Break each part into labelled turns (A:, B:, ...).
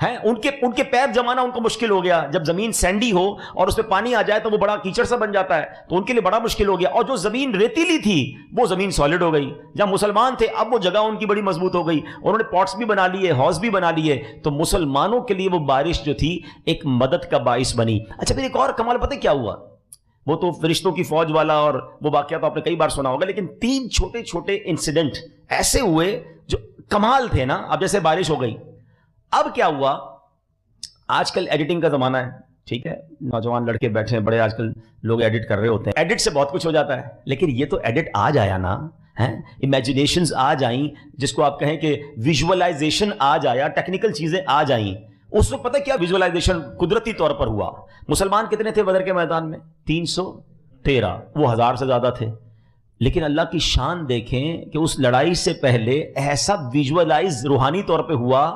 A: ہیں ان کے پیر جمانا ان کو مشکل ہو گیا. جب زمین سینڈی ہو اور اس پہ پانی آ جائے تو وہ بڑا کیچڑ سا بن جاتا ہے, تو ان کے لیے بڑا مشکل ہو گیا. اور جو زمین ریتیلی تھی وہ زمین سالڈ ہو گئی. جہاں مسلمان تھے اب وہ جگہ ان کی بڑی مضبوط ہو گئی, انہوں نے پاٹس بھی بنا لیے, ہاؤس بھی بنا لیے. تو مسلمانوں کے لیے وہ بارش جو تھی ایک مدد کا باعث بنی. اچھا پھر ایک اور کمال پتہ کیا ہوا, وہ تو فرشتوں کی فوج والا اور وہ واقعہ تو آپ نے کئی بار سنا ہوگا, لیکن 3 چھوٹے چھوٹے انسیڈنٹ ایسے ہوئے جو کمال تھے نا. اب جیسے بارش ہو گئی, اب کیا ہوا, آج کل ایڈیٹنگ کا زمانہ ہے, ٹھیک ہے, نوجوان لڑکے بیٹھے ہیں بڑے, آج کل لوگ ایڈٹ کر رہے ہوتے ہیں, ایڈٹ سے بہت کچھ ہو جاتا ہے. لیکن یہ تو ایڈٹ آج آیا نا, امیجنیشنز آج آئیں, جس کو آپ کہیں کہ ویژولائزیشن آج آیا, ٹیکنیکل چیزیں آج آئیں. اس وقت پتہ کیا ویژولائزیشن قدرتی طور پر ہوا. مسلمان کتنے تھے بدر کے میدان میں؟ 313, وہ 1000 سے زیادہ تھے. لیکن اللہ کی شان دیکھیں کہ اس لڑائی سے پہلے ایسا ویژولائز روحانی طور پہ ہوا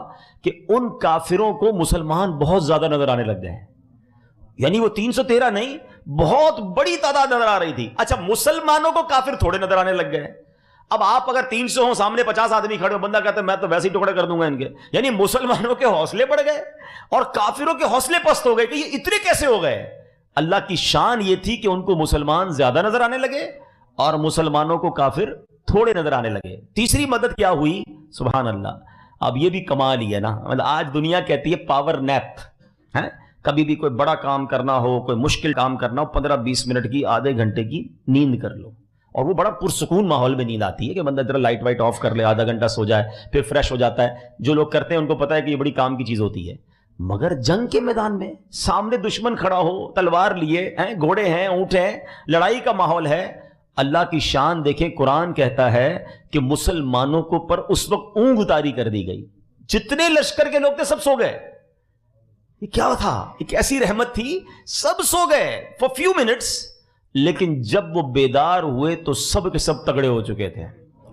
A: کہ ان کافروں کو مسلمان بہت زیادہ نظر آنے لگ گئے. یعنی وہ 313 نہیں, بہت بڑی تعداد نظر آ رہی تھی. اچھا مسلمانوں کو کافر تھوڑے نظر آنے لگ گئے. اب آپ اگر 300 ہوں, سامنے 50 آدمی کھڑے ہو, بندہ کہتا ہے میں تو ویسے ہی ٹکڑے کر دوں گا ان کے. یعنی مسلمانوں کے حوصلے بڑھ گئے اور کافروں کے حوصلے پست ہو گئے کہ یہ اتنے کیسے ہو گئے. اللہ کی شان یہ تھی کہ ان کو مسلمان زیادہ نظر آنے لگے اور مسلمانوں کو کافر تھوڑے نظر آنے لگے. تیسری مدد کیا ہوئی؟ سبحان اللہ. اب یہ بھی کمال ہی ہے نا, مطلب آج دنیا کہتی ہے پاور نیپ ہے. کبھی بھی کوئی بڑا کام کرنا ہو, کوئی مشکل کام کرنا ہو, 15-20 منٹ کی, آدھے گھنٹے کی نیند کر لو. اور وہ بڑا پرسکون ماحول میں نیند آتی ہے کہ بندہ ذرا لائٹ وائٹ آف کر لے, آدھا گھنٹہ سو جائے, پھر فریش ہو جاتا ہے. جو لوگ کرتے ہیں ان کو پتا ہے کہ یہ بڑی کام کی چیز ہوتی ہے. مگر جنگ کے میدان میں سامنے دشمن کھڑا ہو, تلوار لیے ہیں, گھوڑے ہیں, اونٹ ہیں, لڑائی کا ماحول ہے, اللہ کی شان دیکھیں. قرآن کہتا ہے کہ مسلمانوں کو پر اس وقت اونگ اتاری کر دی گئی. جتنے لشکر کے لوگ تھے سب سو گئے. یہ کیا تھا؟ ایک ایسی رحمت تھی, سب سو گئے فار فیو منٹس. لیکن جب وہ بیدار ہوئے تو سب کے سب تگڑے ہو چکے تھے.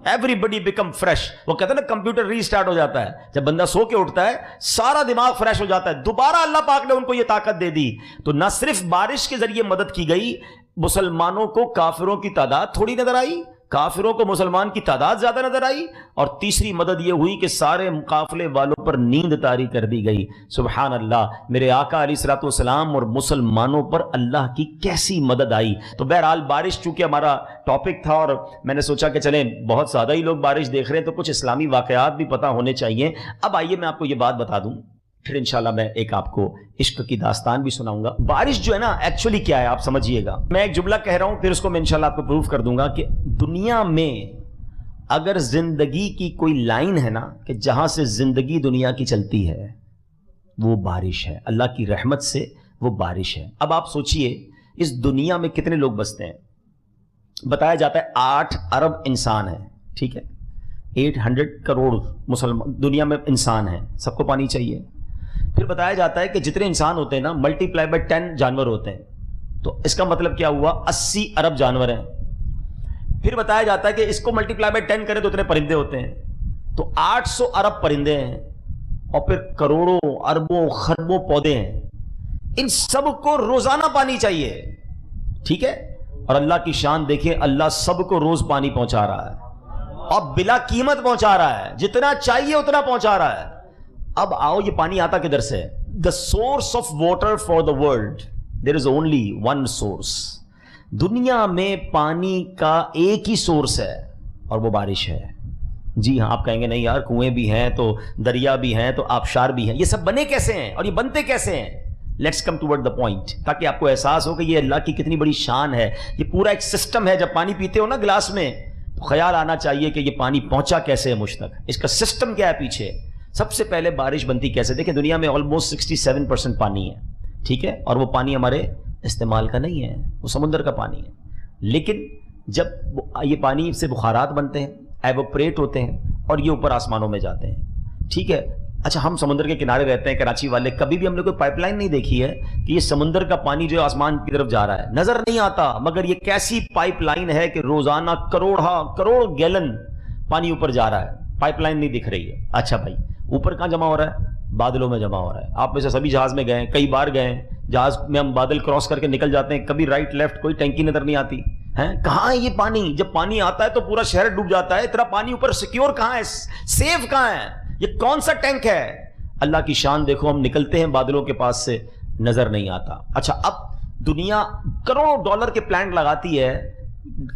A: ایوری بڈی بیکم فریش. وہ کہتے ہیں نا کمپیوٹر ری اسٹارٹ ہو جاتا ہے, جب بندہ سو کے اٹھتا ہے سارا دماغ فریش ہو جاتا ہے. دوبارہ اللہ پاک نے ان کو یہ طاقت دے دی. تو نہ صرف بارش کے ذریعے مدد کی گئی, مسلمانوں کو کافروں کی تعداد تھوڑی نظر آئی, کافروں کو مسلمان کی تعداد زیادہ نظر آئی. اور تیسری مدد یہ ہوئی کہ سارے قافلے والوں پر نیند طاری کر دی گئی. سبحان اللہ. میرے آقا علیہ الصلوۃ والسلام اور مسلمانوں پر اللہ کی کیسی مدد آئی. تو بہرحال بارش چونکہ ہمارا ٹاپک تھا اور میں نے سوچا کہ چلیں بہت زیادہ ہی لوگ بارش دیکھ رہے ہیں تو کچھ اسلامی واقعات بھی پتہ ہونے چاہیے. اب آئیے میں آپ کو یہ بات بتا دوں, پھر انشاءاللہ میں ایک آپ کو عشق کی داستان بھی سناؤں گا. بارش جو ہے نا ایکچولی کیا ہے آپ سمجھیے گا. میں ایک جملہ کہہ رہا ہوں, پھر اس کو میں انشاءاللہ آپ کو پروف کر دوں گا کہ دنیا میں اگر زندگی کی کوئی لائن ہے نا کہ جہاں سے زندگی دنیا کی چلتی ہے وہ بارش ہے. اللہ کی رحمت سے وہ بارش ہے. اب آپ سوچئے اس دنیا میں کتنے لوگ بستے ہیں. بتایا جاتا ہے 8 ارب انسان ہیں, ٹھیک ہے, 800 کروڑ مسلمان دنیا میں انسان ہیں, سب کو پانی چاہیے. پھر بتایا جاتا ہے کہ جتنے انسان ہوتے ہیں نا ملٹی پلائی بائی 10 جانور ہوتے ہیں. تو اس کا مطلب کیا ہوا, 80 ارب جانور ہیں. پھر بتایا جاتا ہے کہ اس کو ملٹی پلائی بائی 10 کرے تو اتنے پرندے ہوتے ہیں, تو 800 ارب پرندے ہیں, اور پھر کروڑوں اربوں خربوں پودے ہیں. ان سب کو روزانہ پانی چاہیے, ٹھیک ہے. اور اللہ کی شان دیکھیں, اللہ سب کو روز پانی پہنچا رہا ہے اور بلا قیمت پہنچا رہا ہے, جتنا چاہیے اتنا پہنچا رہا ہے. اب آؤ, یہ پانی آتا کدھر سے؟ The source of water for the world, there is only one source. دنیا میں پانی کا ایک ہی سورس ہے اور وہ بارش ہے. جی ہاں, آپ کہیں گے نہیں یار کنویں بھی ہیں تو دریا بھی ہیں تو آبشار بھی ہیں, یہ سب بنے کیسے ہیں اور یہ بنتے کیسے ہیں؟ Let's come toward the point, تاکہ آپ کو احساس ہو کہ یہ اللہ کی کتنی بڑی شان ہے. یہ پورا ایک سسٹم ہے. جب پانی پیتے ہو نا گلاس میں تو خیال آنا چاہیے کہ یہ پانی پہنچا کیسے ہے مجھ تک, اس کا سسٹم کیا ہے پیچھے. سب سے پہلے بارش بنتی کیسے؟ دیکھیں دنیا میں آلموسٹ 67% پانی ہے, ٹھیک ہے, اور وہ پانی ہمارے استعمال کا نہیں ہے, وہ سمندر کا پانی ہے. لیکن جب یہ پانی سے بخارات بنتے ہیں, ایوپریٹ ہوتے ہیں اور یہ اوپر آسمانوں میں جاتے ہیں, ٹھیک ہے. اچھا ہم سمندر کے کنارے رہتے ہیں کراچی والے, کبھی بھی ہم نے کوئی پائپ لائن نہیں دیکھی ہے کہ یہ سمندر کا پانی جو ہے آسمان کی طرف جا رہا ہے, نظر نہیں آتا. مگر یہ کیسی پائپ لائن ہے کہ روزانہ کروڑ گیلن پانی اوپر جا رہا ہے, پائپ لائن نہیں دکھ رہی ہے. اچھا بھائی اوپر کہاں جمع ہو رہا ہے؟ بادلوں میں جمع ہو رہا ہے. آپ میں سے سبھی جہاز میں گئے, کئی بار گئے, جہاز میں ہم بادل کراس کر کے نکل جاتے ہیں, کبھی رائٹ لیفٹ کوئی ٹینکی نظر نہیں آتی ہے. کہاں ہے یہ پانی؟ جب پانی آتا ہے تو پورا شہر ڈوب جاتا ہے. اتنا پانی اوپر سیکیور کہاں ہے, سیف کہاں ہے, یہ کون سا ٹینک ہے؟ اللہ کی شان دیکھو، ہم نکلتے ہیں بادلوں کے پاس سے نظر نہیں آتا۔ اچھا، اب دنیا کروڑوں ڈالر کے پلانٹ لگاتی ہے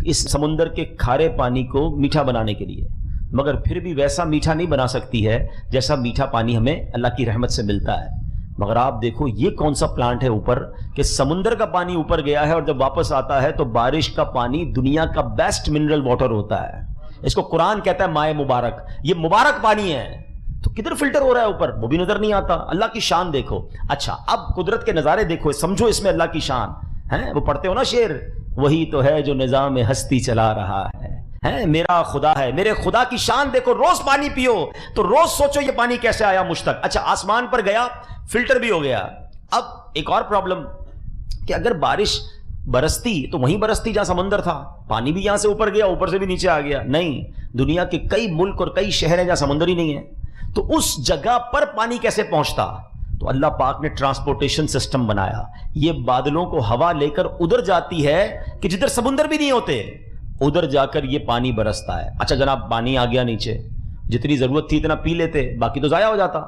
A: اس سمندر کے کھارے پانی کو میٹھا بنانے کے لیے، مگر پھر بھی ویسا میٹھا نہیں بنا سکتی ہے جیسا میٹھا پانی ہمیں اللہ کی رحمت سے ملتا ہے۔ مگر آپ دیکھو یہ کون سا پلانٹ ہے اوپر کہ سمندر کا پانی اوپر گیا ہے اور جب واپس آتا ہے تو بارش کا پانی دنیا کا بیسٹ منرل واٹر ہوتا ہے۔ اس کو قرآن کہتا ہے مائع مبارک، یہ مبارک پانی ہے، تو کدھر فلٹر ہو رہا ہے اوپر وہ بھی نظر نہیں آتا۔ اللہ کی شان دیکھو۔ اچھا، اب قدرت کے نظارے دیکھو، سمجھو اس میں اللہ کی شان ہے۔ وہ پڑھتے ہو نا شعر، وہی تو ہے جو نظام ہستی چلا رہا ہے، میرا خدا ہے۔ میرے خدا کی شان دیکھو، روز پانی پیو تو روز سوچو یہ پانی کیسے آیا مجھ تک۔ اچھا، آسمان پر گیا، فلٹر بھی ہو گیا۔ اب ایک اور پرابلم کہ اگر بارش برستی تو وہیں برستی جہاں سمندر تھا، پانی بھی یہاں سے اوپر گیا، اوپر سے بھی نیچے آ گیا۔ نہیں، دنیا کے کئی ملک اور کئی شہر ہیں جہاں سمندر ہی نہیں ہے، تو اس جگہ پر پانی کیسے پہنچتا؟ تو اللہ پاک نے ٹرانسپورٹیشن سسٹم بنایا، یہ بادلوں کو ہوا لے کر ادھر جاتی ہے کہ جدھر سمندر بھی نہیں ہوتے، ادھر جا کر یہ پانی برستا ہے۔ اچھا جناب، پانی آ گیا نیچے، جتنی ضرورت تھی اتنا پی لیتے، باقی تو ضائع ہو جاتا۔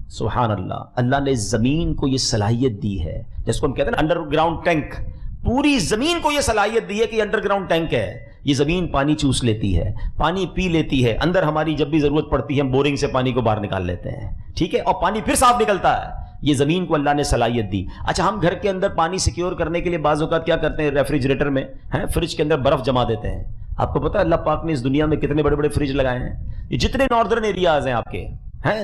A: سبحان اللہ، اللہ نے زمین کو یہ صلاحیت دی ہے، جس کو ہم کہتے ہیں نا انڈر گراؤنڈ ٹینک، پوری زمین کو یہ صلاحیت دی ہے کہ یہ انڈر گراؤنڈ ٹینک ہے، یہ زمین پانی چوس لیتی ہے، پانی پی لیتی ہے، اندر ہماری جب بھی ضرورت پڑتی ہے ہم بورنگ سے پانی کو باہر نکال لیتے ہیں، ٹھیک ہے، اور پانی پھر صاف نکلتا ہے۔ یہ زمین کو اللہ نے صلاحیت دی۔ اچھا، ہم گھر کے اندر پانی سیکیور کرنے کے لیے بعض اوقات کیا کرتے ہیں، ریفریجریٹر میں فریج کے اندر برف جما دیتے ہیں۔ آپ کو پتا ہے اللہ پاک نے اس دنیا میں کتنے بڑے بڑے فریج لگائے ہیں؟ یہ جتنے ناردرن ایریاز ہیں آپ کے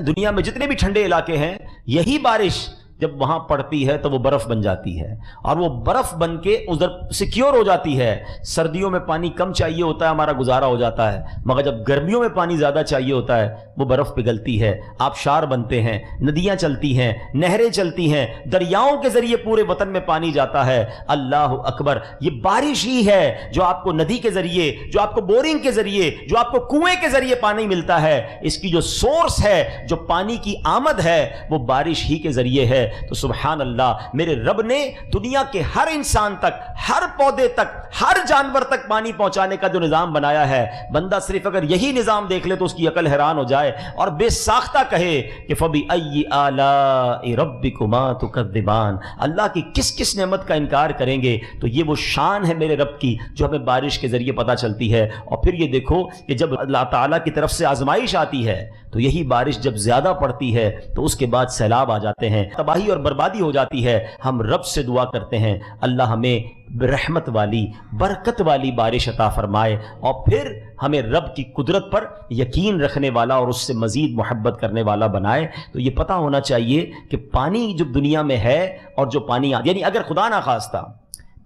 A: دنیا میں، جتنے بھی ٹھنڈے علاقے ہیں، یہی بارش جب وہاں پڑتی ہے تو وہ برف بن جاتی ہے، اور وہ برف بن کے ادھر سیکیور ہو جاتی ہے۔ سردیوں میں پانی کم چاہیے ہوتا ہے، ہمارا گزارا ہو جاتا ہے، مگر جب گرمیوں میں پانی زیادہ چاہیے ہوتا ہے وہ برف پگھلتی ہے، آبشار بنتے ہیں، ندیاں چلتی ہیں، نہریں چلتی ہیں، دریاؤں کے ذریعے پورے وطن میں پانی جاتا ہے۔ اللہ اکبر، یہ بارش ہی ہے جو آپ کو ندی کے ذریعے، جو آپ کو بورنگ کے ذریعے، جو آپ کو کنویں کے ذریعے پانی ملتا ہے، اس کی جو سورس ہے، جو پانی کی آمد ہے، وہ بارش ہی کے ذریعے ہے۔ تو سبحان اللہ، میرے رب نے دنیا کے ہر انسان تک، ہر پودے تک، ہر جانور تک پانی پہنچانے کا جو نظام بنایا ہے، بندہ صرف اگر یہی نظام دیکھ لے تو اس کی عقل حیران ہو جائے اور بے ساختہ کہے کہ فَبِأَيِّ آلَاءِ رَبِّكُمَا تُكَذِّبَانِ، اللہ کی کس کس نعمت کا انکار کریں گے؟ تو یہ وہ شان ہے میرے رب کی جو ہمیں بارش کے ذریعے پتہ چلتی ہے۔ اور پھر یہ دیکھو کہ جب اللہ تعالیٰ کی طرف سے آزمائش آتی ہے تو یہی بارش جب زیادہ پڑتی ہے تو اس کے بعد سیلاب آ جاتے ہیں، تباہی اور بربادی ہو جاتی ہے۔ ہم رب سے دعا کرتے ہیں اللہ ہمیں رحمت والی، برکت والی بارش عطا فرمائے، اور پھر ہمیں رب کی قدرت پر یقین رکھنے والا اور اس سے مزید محبت کرنے والا بنائے۔ تو یہ پتہ ہونا چاہیے کہ پانی جو دنیا میں ہے اور جو پانی یعنی اگر خدا نہ خواستہ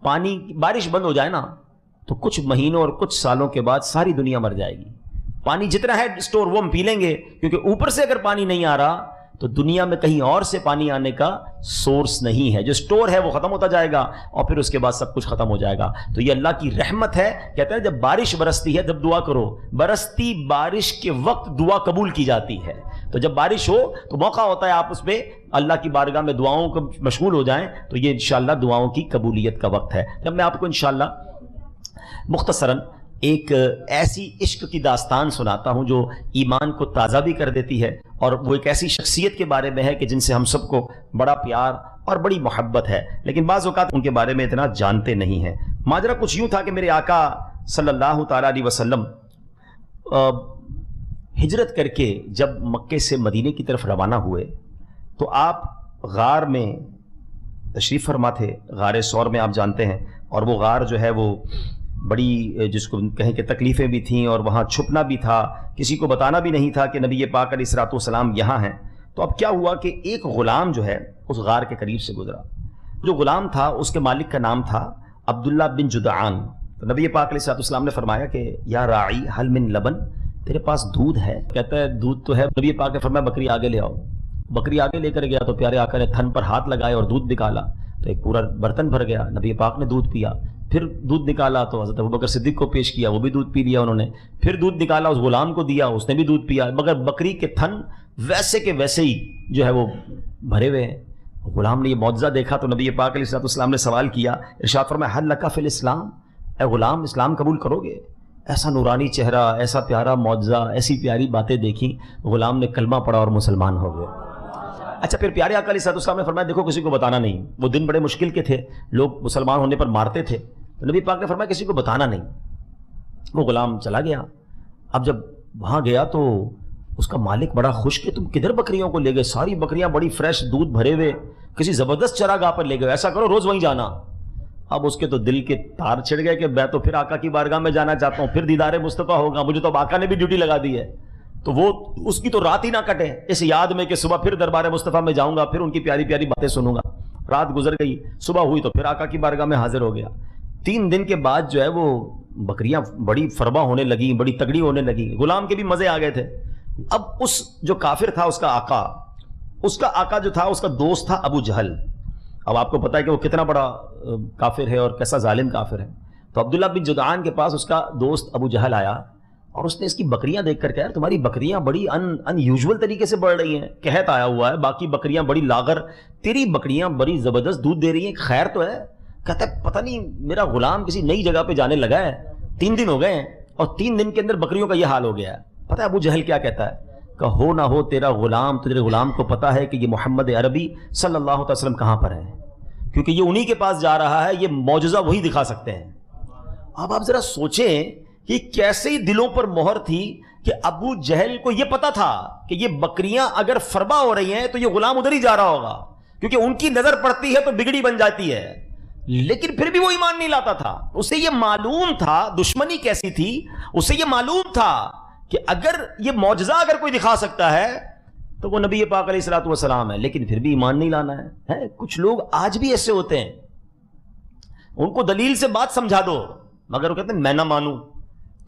A: پانی بارش بند ہو جائے نا تو کچھ مہینوں اور کچھ سالوں کے بعد ساری دنیا مر جائے گی۔ پانی جتنا ہے اسٹور وہ ہم پی لیں گے، کیونکہ اوپر سے اگر پانی نہیں آ رہا تو دنیا میں کہیں اور سے پانی آنے کا سورس نہیں ہے، جو اسٹور ہے وہ ختم ہوتا جائے گا اور پھر اس کے بعد سب کچھ ختم ہو جائے گا۔ تو یہ اللہ کی رحمت ہے۔ کہتے ہیں جب بارش برستی ہے جب دعا کرو، برستی بارش کے وقت دعا قبول کی جاتی ہے۔ تو جب بارش ہو تو موقع ہوتا ہے آپ اس پہ اللہ کی بارگاہ میں دعاؤں کو مشغول ہو جائیں، تو یہ انشاءاللہ دعاؤں کی قبولیت کا وقت ہے۔ جب میں آپ کو انشاءاللہ مختصراً ایک ایسی عشق کی داستان سناتا ہوں جو ایمان کو تازہ بھی کر دیتی ہے، اور وہ ایک ایسی شخصیت کے بارے میں ہے کہ جن سے ہم سب کو بڑا پیار اور بڑی محبت ہے، لیکن بعض اوقات ان کے بارے میں اتنا جانتے نہیں ہیں۔ ماجرا کچھ یوں تھا کہ میرے آقا صلی اللہ تعالیٰ علیہ وسلم ہجرت کر کے جب مکے سے مدینے کی طرف روانہ ہوئے تو آپ غار میں تشریف فرما تھے، غار ثور میں آپ جانتے ہیں، اور وہ غار جو ہے وہ بڑی جس کو کہیں کہ تکلیفیں بھی تھیں، اور وہاں چھپنا بھی تھا، کسی کو بتانا بھی نہیں تھا کہ نبی پاک علیہ الصلوۃ والسلام یہاں ہیں۔ تو اب کیا ہوا کہ ایک غلام جو ہے اس غار کے قریب سے گزرا، جو غلام تھا اس کے مالک کا نام تھا عبداللہ بن جدعان۔ تو نبی پاک علیہ الصلوۃ والسلام نے فرمایا کہ یا راعی حل من لبن، تیرے پاس دودھ ہے؟ کہتا ہے دودھ تو ہے۔ نبی پاک نے فرمایا بکری آگے لے آؤ۔ بکری آگے لے کر گیا تو پیارے آقا نے تھن پر ہاتھ لگائے اور دودھ نکالا تو ایک پورا برتن بھر گیا۔ نبی پاک نے دودھ پیا، پھر دودھ نکالا تو حضرت ابوبکر صدیق کو پیش کیا، وہ بھی دودھ پی لیا انہوں نے، پھر دودھ نکالا اس غلام کو دیا، اس نے بھی دودھ پیا، مگر بکری کے تھن ویسے کے ویسے ہی جو ہے وہ بھرے ہوئے ہیں۔ غلام نے یہ معجزہ دیکھا تو نبی پاک علیہ السلام نے سوال کیا، ارشاد فرمایا حل لک فی الاسلام، اے غلام اسلام قبول کرو گے؟ ایسا نورانی چہرہ، ایسا پیارا معجزہ، ایسی پیاری باتیں دیکھیں، غلام نے کلمہ پڑھا اور مسلمان ہو گئے۔ اچھا پھر پیارے آقا علیہ السلام نے فرمایا دیکھو کسی کو بتانا نہیں. وہ دن بڑے مشکل کے تھے, لوگ مسلمان ہونے پر مارتے تھے, تو نبی پاک نے فرمایا کسی کو بتانا نہیں. وہ غلام چلا گیا. اب جب وہاں گیا تو اس کا مالک بڑا خوش کہ تم کدھر بکریوں کو لے گئے, ساری بکریاں بڑی فریش دودھ بھرے ہوئے کسی زبردست چراگاہ پر لے گئے, ایسا کرو روز وہیں جانا. اب اس کے تو دل کے تار چھڑ گئے کہ میں تو پھر آقا کی بارگاہ میں جانا چاہتا ہوں, پھر دیدار مصطفیٰ ہوگا, مجھے تو اب آقا نے بھی ڈیوٹی لگا دی ہے. تو وہ اس کی تو رات ہی نہ کٹے اس یاد میں کہ صبح پھر دربار مصطفیٰ میں جاؤں گا, پھر ان کی پیاری پیاری باتیں سنوں گا. رات گزر گئی, صبح ہوئی تو پھر آقا کی بارگاہ میں حاضر ہو گیا. 3 دن کے بعد جو ہے وہ بکریاں بڑی فربا ہونے لگیں, بڑی تگڑی ہونے لگیں. غلام کے بھی مزے آ گئے تھے. اب اس جو کافر تھا اس کا آقا جو تھا اس کا دوست تھا ابو جہل. اب آپ کو پتا ہے کہ وہ کتنا بڑا کافر ہے اور کیسا ظالم کافر ہے. تو عبداللہ بن جدعان کے پاس اس کا دوست ابو جہل آیا اور اس نے اس کی بکریاں دیکھ کر کہا تمہاری بکریاں بڑی ان یوزول طریقے سے بڑھ رہی ہیں, قحط آیا ہوا ہے, باقی بکریاں بڑی لاغر, تیری بکریاں بڑی زبردست دودھ دے رہی ہیں, خیر تو ہے. کہتا ہے پتہ نہیں میرا غلام کسی نئی جگہ پہ جانے لگا ہے, 3 دن ہو گئے ہیں اور 3 دن کے اندر بکریوں کا یہ حال ہو گیا ہے. پتہ ہے ابو جہل کیا کہتا ہے کہ ہو نہ ہو تیرا غلام, تیرے غلام کو پتا ہے کہ یہ محمد عربی صلی اللہ علیہ وسلم کہاں پر ہے, کیونکہ یہ انہی کے پاس جا رہا ہے, یہ معجزہ وہی دکھا سکتے ہیں. اب آپ ذرا سوچیں کہ کیسے دلوں پر مہر تھی کہ ابو جہل کو یہ پتا تھا کہ یہ بکریاں اگر فربا ہو رہی ہیں تو یہ غلام ادھر ہی جا رہا ہوگا, کیونکہ ان کی نظر پڑتی ہے تو بگڑی بن جاتی ہے. لیکن پھر بھی وہ ایمان نہیں لاتا تھا. اسے یہ معلوم تھا دشمنی کیسی تھی, اسے یہ معلوم تھا کہ اگر یہ معجزہ اگر کوئی دکھا سکتا ہے تو وہ نبی پاک علیہ الصلوۃ والسلام ہے, لیکن پھر بھی ایمان نہیں لانا ہے. کچھ لوگ آج بھی ایسے ہوتے ہیں, ان کو دلیل سے بات سمجھا دو مگر وہ کہتے ہیں میں نہ مانوں.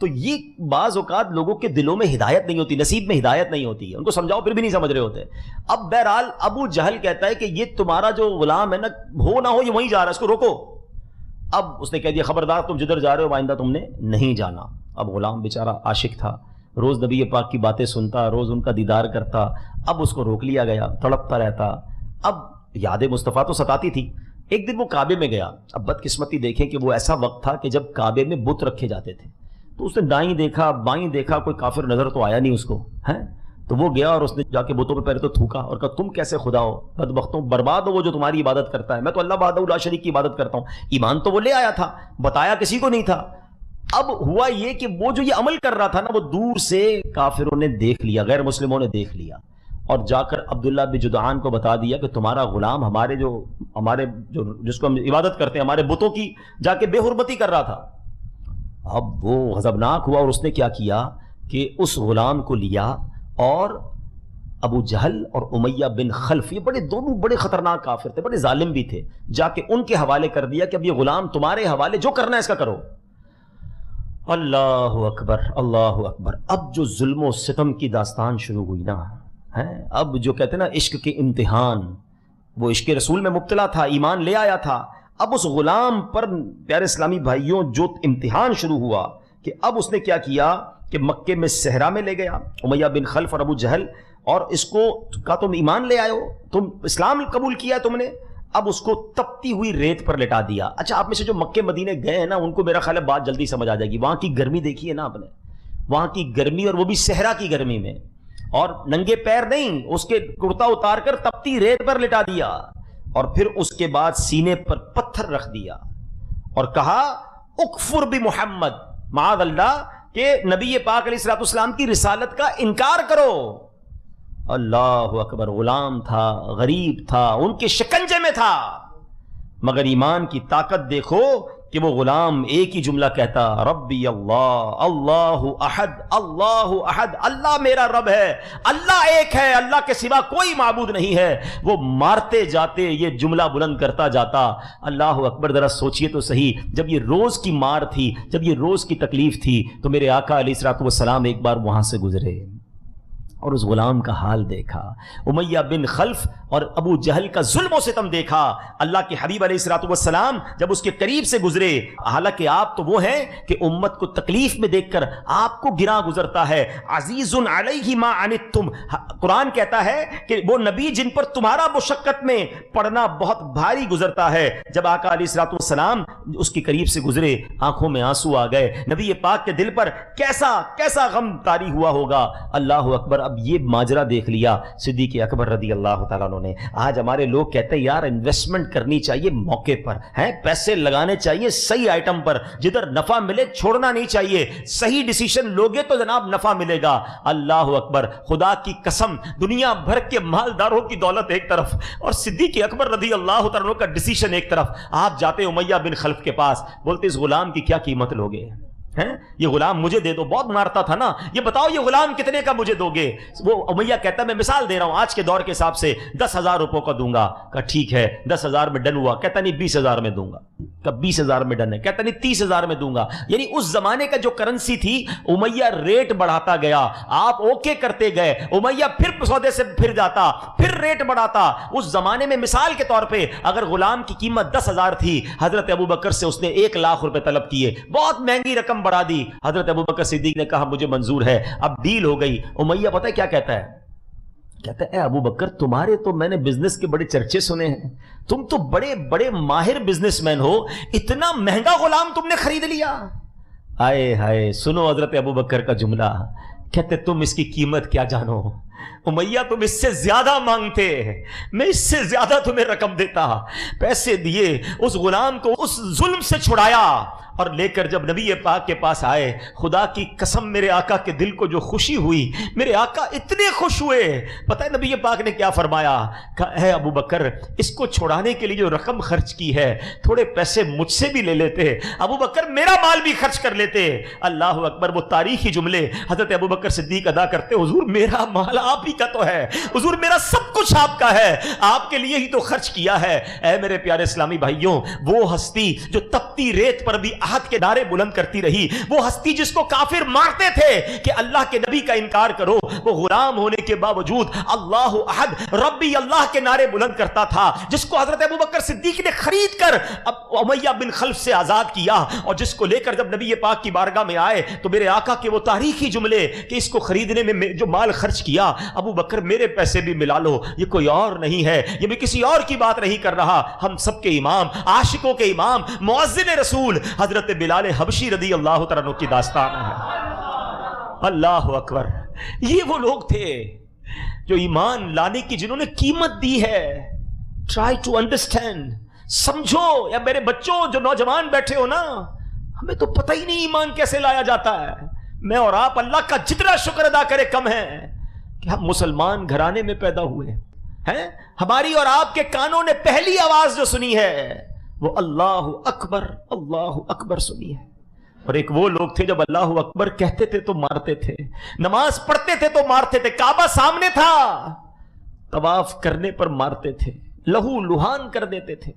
A: تو یہ بعض اوقات لوگوں کے دلوں میں ہدایت نہیں ہوتی, نصیب میں ہدایت نہیں ہوتی ہے, ان کو سمجھاؤ پھر بھی نہیں سمجھ رہے ہوتے. اب بہرحال ابو جہل کہتا ہے کہ یہ تمہارا جو غلام ہے نا, ہو نہ ہو یہ وہیں جا رہا ہے, اس کو روکو. اب اس نے کہہ دیا خبردار تم جدھر جا رہے ہو آئندہ تم نے نہیں جانا. اب غلام بیچارہ عاشق تھا, روز نبی پاک کی باتیں سنتا, روز ان کا دیدار کرتا. اب اس کو روک لیا گیا, تڑپتا رہتا. اب یاد مصطفیٰ تو ستاتی تھی. ایک دن وہ کعبے میں گیا. اب بدقسمتی دیکھیں کہ وہ ایسا وقت تھا کہ جب کعبے میں بت رکھے جاتے تھے. تو اس نے دائیں دیکھا بائیں دیکھا, کوئی کافر نظر تو آیا نہیں اس کو ہے. تو وہ گیا اور اس نے جا کے بتوں پہ پہلے تو تھوکا اور کہا تم کیسے خدا ہو, بدبختوں برباد ہو وہ جو تمہاری عبادت کرتا ہے, میں تو اللہ وحدہ لا شریک کی عبادت کرتا ہوں. ایمان تو وہ لے آیا تھا, بتایا کسی کو نہیں تھا. اب ہوا یہ کہ وہ جو یہ عمل کر رہا تھا نا, وہ دور سے کافروں نے دیکھ لیا, غیر مسلموں نے دیکھ لیا اور جا کر عبداللہ بن جدعان کو بتا دیا کہ تمہارا غلام ہمارے جو جس کو ہم عبادت کرتے ہیں ہمارے بتوں کی جا کے بے حرمتی کر رہا تھا. اب وہ غضبناک ہوا اور اس نے کیا کیا کہ اس غلام کو لیا اور ابو جہل اور امیہ بن خلف, یہ دونوں بڑے خطرناک کافر تھے, بڑے ظالم بھی تھے, جا کے ان کے حوالے کر دیا کہ اب یہ غلام تمہارے حوالے, جو کرنا ہے اس کا کرو. اللہ اکبر اللہ اکبر. اب جو ظلم و ستم کی داستان شروع ہوئی نا, اب جو کہتے ہیں نا عشق کے امتحان, وہ عشق رسول میں مبتلا تھا, ایمان لے آیا تھا. اب اس غلام پر پیارے اسلامی بھائیوں جو امتحان شروع ہوا کہ اب اس نے کیا کیا کہ مکے میں صحرا میں لے گیا امیہ بن خلف اور ابو جہل, اور اس کو کہا تم ایمان لے آئے ہو, تم اسلام قبول کیا تم نے. اب اس کو تپتی ہوئی ریت پر لٹا دیا. اچھا آپ میں سے جو مکے مدینے گئے ہیں نا, ان کو میرا خیال ہے بات جلدی سمجھ آ جائے گی. وہاں کی گرمی دیکھی ہے نا آپ نے, وہاں کی گرمی, اور وہ بھی صحرا کی گرمی میں, اور ننگے پیر نہیں, اس کے کرتا اتار کر تپتی ریت پر لٹا دیا, اور پھر اس کے بعد سینے پر پتھر رکھ دیا اور کہا اکفر بمحمد, معاذ اللہ کہ نبی پاک علیہ الصلوۃ والسلام کی رسالت کا انکار کرو. اللہ اکبر. غلام تھا, غریب تھا, ان کے شکنجے میں تھا, مگر ایمان کی طاقت دیکھو کہ وہ غلام ایک ہی جملہ کہتا, ربی اللہ اللہ احد اللہ احد, اللہ میرا رب ہے, اللہ ایک ہے, اللہ کے سوا کوئی معبود نہیں ہے. وہ مارتے جاتے یہ جملہ بلند کرتا جاتا. اللہ اکبر. ذرا سوچئے تو صحیح, جب یہ روز کی مار تھی, جب یہ روز کی تکلیف تھی, تو میرے آقا علیہ الصلوۃ والسلام ایک بار وہاں سے گزرے اور اس غلام کا حال دیکھا, امیہ بن خلف اور ابو جہل کا ظلم و ستم دیکھا. اللہ کے حبیب علیہ الصلوۃ والسلام جب اس کے قریب سے گزرے, حالانکہ آپ تو وہ ہیں کہ امت کو تکلیف میں دیکھ کر آپ کو گراں گزرتا ہے. عزیز علیہ ما عنتم, قرآن کہتا ہے کہ وہ نبی جن پر تمہارا مشقت میں پڑنا بہت بھاری گزرتا ہے. جب آقا علیہ الصلوۃ والسلام اس کے قریب سے گزرے آنکھوں میں آنسو آ گئے. نبی پاک کے دل پر کیسا کیسا غم طاری ہوا ہوگا. اللہ اکبر. اب یہ ماجرا دیکھ لیا صدیق اکبر رضی اللہ تعالیٰ عنہ نے. آج ہمارے لوگ کہتے ہیں یار انویسٹمنٹ کرنی چاہیے موقع پر, ہیں پیسے لگانے چاہیے صحیح آئٹم پر, جدھر نفع ملے چھوڑنا نہیں چاہیے, صحیح ڈیسیشن لوگے تو جناب نفع ملے گا. اللہ اکبر. خدا کی قسم دنیا بھر کے مالداروں کی دولت ایک طرف اور صدیق اکبر رضی اللہ تعالیٰ عنہ کا ڈیسیشن ایک طرف. آپ جاتے امیہ بن خلف کے پاس, بولتے اس غلام کی کیا قیمت لوگے ہیں, یہ غلام مجھے دے دو, بہت مارتا تھا نا, یہ بتاؤ یہ غلام کتنے کا مجھے دو گے. وہ امیہ کہتا ہے میں مثال دے رہا ہوں آج کے دور کے حساب سے 10,000 روپوں کا دوں گا. کہا ٹھیک ہے 10,000 میں ڈن ہوا. کہتا نہیں 20,000 میں دوں گا. کہا 20,000 میں ڈن ہے. کہتا نہیں 30,000 میں دوں گا. یعنی اس زمانے کا جو کرنسی تھی امیہ ریٹ بڑھاتا گیا, آپ اوکے کرتے گئے, امیہ پھر سودے سے پھر جاتا, پھر ریٹ بڑھاتا. اس زمانے میں مثال کے طور پہ اگر غلام کی قیمت 10,000 تھی, حضرت ابوبکر سے اس نے 1 لاکھ روپے طلب کیے, بہت مہنگی رقم بڑھا دی. حضرت ابوبکر صدیق نے کہا مجھے منظور ہے. اب ڈیل ہو گئی. امیہ پتہ ہے کیا کہتا ہے, کہتا ہے اے ابو بکر تمہارے تو میں نے بزنس کے بڑے چرچے سنے ہیں, تم تو بڑے بڑے ماہر بزنس مین ہو, اتنا مہنگا غلام تم نے خرید لیا. آئے ہائے سنو حضرت ابو بکر کا جملہ, کہتے تم اس کی قیمت کیا جانو, امیہ تم اس سے زیادہ مانگتے, میں اس سے زیادہ تمہیں رقم دیتا. پیسے دیے, اس غلام کو اس ظلم سے چھڑایا اور لے کر جب نبی پاک کے پاس آئے, خدا کی قسم میرے آقا کے دل کو جو خوشی ہوئی, میرے آقا اتنے خوش ہوئے. پتہ ہے نبی پاک نے کیا فرمایا, کہا اے ابو بکر اس کو چھڑانے کے لیے جو رقم خرچ کی ہے تھوڑے پیسے مجھ سے بھی لے لیتے, ابو بکر میرا مال بھی خرچ کر لیتے. اللہ اکبر. وہ تاریخی جملے حضرت ابو بکر صدیق ادا کرتے, حضور میرا مال آپ ہی کا تو ہے, حضور میرا سب کچھ آپ کا ہے, آپ کے لیے ہی تو خرچ کیا ہے. اے میرے پیارے اسلامی بھائیوں, وہ ہستی جو تپتی ریت پر بھی عہد کے نعرے بلند کرتی رہی, وہ ہستی جس کو کافر مارتے تھے کہ اللہ کے نبی کا انکار کرو, وہ غلام ہونے کے باوجود اللہ احد ربی اللہ کے نعرے بلند کرتا تھا, جس کو حضرت ابوبکر صدیق نے خرید کر امیہ بن خلف سے آزاد کیا, اور جس کو لے کر جب نبی پاک کی بارگاہ میں آئے تو میرے آقا کے وہ تاریخی جملے کہ اس کو خریدنے میں جو مال خرچ کیا, ابو بکر میرے پیسے بھی ملا لو, یہ کوئی اور نہیں ہے, یہ میں کسی اور کی بات نہیں کر رہا, ہم سب کے امام, عاشقوں کے امام, مؤذن رسول حضرت بلال حبشی رضی اللہ تعالیٰ عنہ کی داستان ہے. اللہ اکبر. یہ وہ لوگ تھے جو ایمان لانے کی جنہوں نے قیمت دی ہے. ٹرائی ٹو انڈرسٹینڈ, سمجھو. یا میرے بچوں جو نوجوان بیٹھے ہو نا, ہمیں تو پتہ ہی نہیں ایمان کیسے لایا جاتا ہے. میں اور آپ اللہ کا جتنا شکر ادا کرے کم ہے کہ ہم مسلمان گھرانے میں پیدا ہوئے ہیں. ہماری اور آپ کے کانوں نے پہلی آواز جو سنی ہے وہ اللہ اکبر سنی ہے. اور ایک وہ لوگ تھے جب اللہ اکبر کہتے تھے تو مارتے تھے, نماز پڑھتے تھے تو مارتے تھے, کعبہ سامنے تھا طواف کرنے پر مارتے تھے, لہو لہان کر دیتے تھے.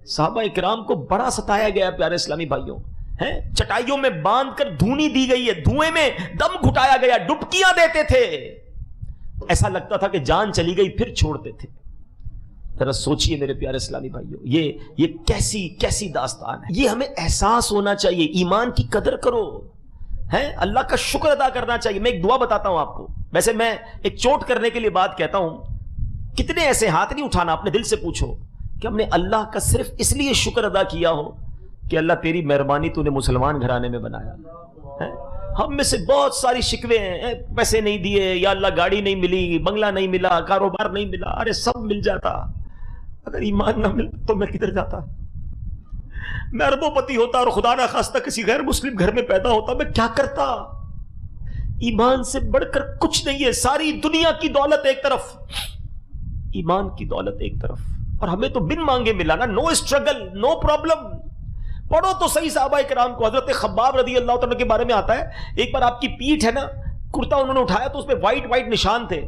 A: صحابہ اکرام کو بڑا ستایا گیا پیارے اسلامی بھائیوں, چٹائیوں میں باندھ کر دھونی دی گئی ہے, دھوئیں میں دم گھٹایا گیا, ڈبکیاں دیتے تھے, ایسا لگتا تھا کہ جان چلی گئی پھر چھوڑتے تھے. ذرا سوچئے میرے پیارے اسلامی بھائیوں, یہ کیسی داستان ہے. یہ ہمیں احساس ہونا چاہیے, ایمان کی قدر کرو, اللہ کا شکر ادا کرنا چاہیے. میں ایک دعا بتاتا ہوں آپ کو, ویسے میں ایک چوٹ کرنے کے لیے بات کہتا ہوں, کتنے ایسے ہاتھ نہیں اٹھانا, اپنے دل سے پوچھو کہ ہم نے اللہ کا صرف اس لیے شکر ادا کیا ہو کہ اللہ تیری مہربانی تو نے مسلمان گھرانے میں بنایا. ہم میں سے بہت ساری شکوے ہیں, پیسے نہیں دیے, یا اللہ گاڑی نہیں ملی, بنگلہ نہیں ملا, کاروبار نہیں ملا. ارے سب مل جاتا, اگر ایمان نہ ملتا تو میں کدھر جاتا؟ میں اربوں پتی ہوتا اور خدا نہ خواستہ کسی غیر مسلم گھر میں پیدا ہوتا, میں کیا کرتا؟ ایمان سے بڑھ کر کچھ نہیں ہے. ساری دنیا کی دولت ایک طرف, ایمان کی دولت ایک طرف, اور ہمیں تو بن مانگے ملا نا, نو اسٹرگل, نو پرابلم. پڑھو تو صحیح صحابہ کرام کو. حضرت خباب رضی اللہ تعالیٰ کے بارے میں آتا ہے, ایک بار آپ کی پیٹھ ہے نا, کرتا انہوں نے اٹھایا تو اس میں وائٹ نشان تھے.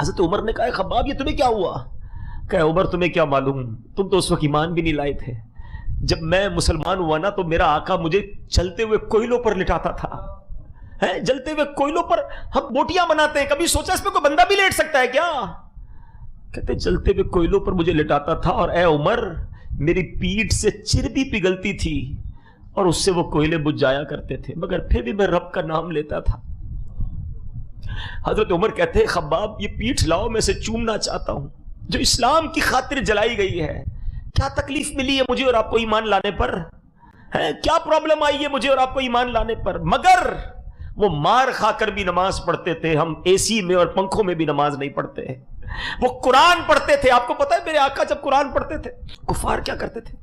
A: حضرت عمر نے کہا خباب یہ تمہیں کیا ہوا؟ کہ عمر تمہیں کیا معلوم, تم تو اس وقت ایمان بھی نہیں لائے تھے. جب میں مسلمان ہوا نا تو میرا آقا مجھے چلتے ہوئے کوئلوں پر لٹاتا تھا, جلتے ہوئے کوئلوں پر ہم بوٹیاں بناتے ہیں, کبھی سوچا اس میں کوئی بندہ بھی لیٹ سکتا ہے کیا؟ کہتے جلتے ہوئے کوئلوں پر مجھے لٹاتا تھا, اور اے عمر میری پیٹھ سے چربی پگھلتی تھی اور اس سے وہ کوئلے بجھ جایا کرتے تھے, مگر پھر بھی میں رب کا نام لیتا تھا. حضرت عمر کہتے ہیں خباب یہ پیٹھ لاؤ, میں اسے چومنا چاہتا ہوں جو اسلام کی خاطر جلائی گئی ہے. کیا تکلیف ملی ہے مجھے اور آپ کو ایمان لانے پر؟ کیا پرابلم آئی ہے مجھے اور آپ کو ایمان لانے پر؟ مگر وہ مار کھا کر بھی نماز پڑھتے تھے، ہم اے سی میں اور پنکھوں میں بھی نماز نہیں پڑھتے۔ وہ قرآن پڑھتے تھے۔ آپ کو پتا ہے میرے آقا جب قرآن پڑھتے تھے کفار کیا کرتے تھے؟